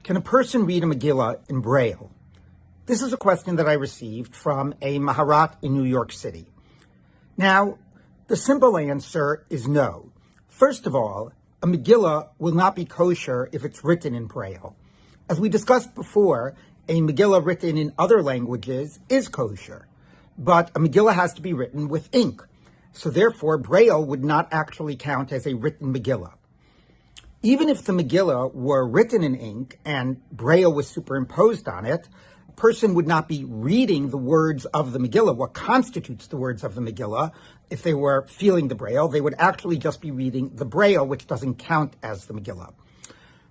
Can a person read a Megillah in Braille? This is a question that I received from a Maharat in New York City. Now, the simple answer is no. First of all, a Megillah will not be kosher if it's written in Braille. As we discussed before, a Megillah written in other languages is kosher, but a Megillah has to be written with ink. So therefore, Braille would not actually count as a written Megillah. Even if the Megillah were written in ink and Braille was superimposed on it, a person would not be reading the words of the Megillah, what constitutes the words of the Megillah. If they were feeling the Braille, they would actually just be reading the Braille, which doesn't count as the Megillah.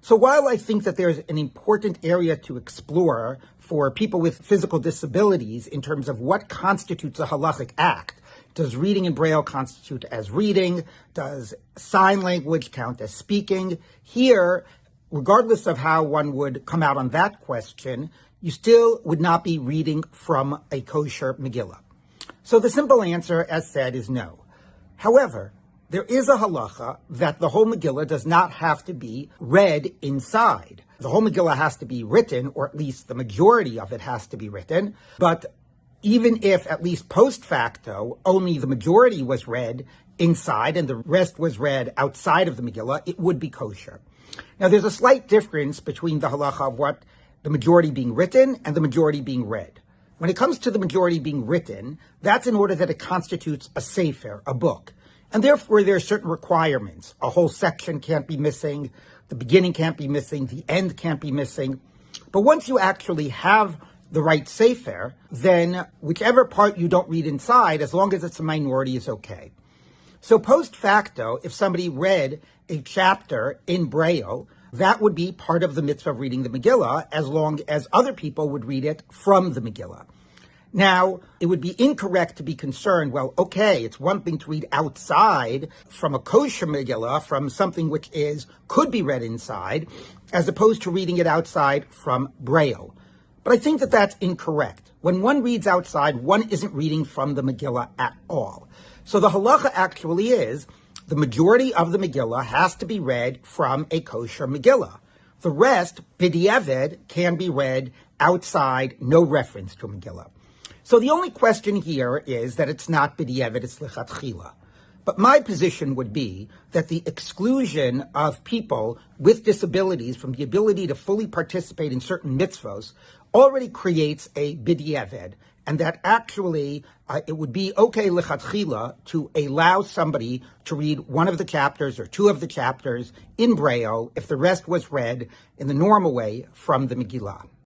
So while I think that there's an important area to explore for people with physical disabilities in terms of what constitutes a halachic act, does reading in Braille constitute as reading? Does sign language count as speaking? Here, regardless of how one would come out on that question, you still would not be reading from a kosher Megillah. So the simple answer, as said, is no. However, there is a halacha that the whole Megillah does not have to be read inside. The whole Megillah has to be written, or at least the majority of it has to be written, but even if, at least post facto, only the majority was read inside and the rest was read outside of the Megillah, it would be kosher. Now, there's a slight difference between the halacha of what the majority being written and the majority being read. When it comes to the majority being written, that's in order that it constitutes a sefer, a book. And therefore, there are certain requirements. A whole section can't be missing, the beginning can't be missing, the end can't be missing. But once you actually have the right sefer, then whichever part you don't read inside, as long as it's a minority, is okay. So post facto, if somebody read a chapter in Braille, that would be part of the mitzvah of reading the Megillah, as long as other people would read it from the Megillah. Now, it would be incorrect to be concerned, well, okay, it's one thing to read outside from a kosher Megillah, from something which could be read inside, as opposed to reading it outside from Braille. But I think that that's incorrect. When one reads outside, one isn't reading from the Megillah at all. So the halacha actually is the majority of the Megillah has to be read from a kosher Megillah. The rest, b'diavad, can be read outside, no reference to a Megillah. So the only question here is that it's not b'diavad, it's lichatchila. But my position would be that the exclusion of people with disabilities from the ability to fully participate in certain mitzvos already creates a b'diavad, and that actually it would be okay lichatchila to allow somebody to read one of the chapters or two of the chapters in Braille if the rest was read in the normal way from the Megillah.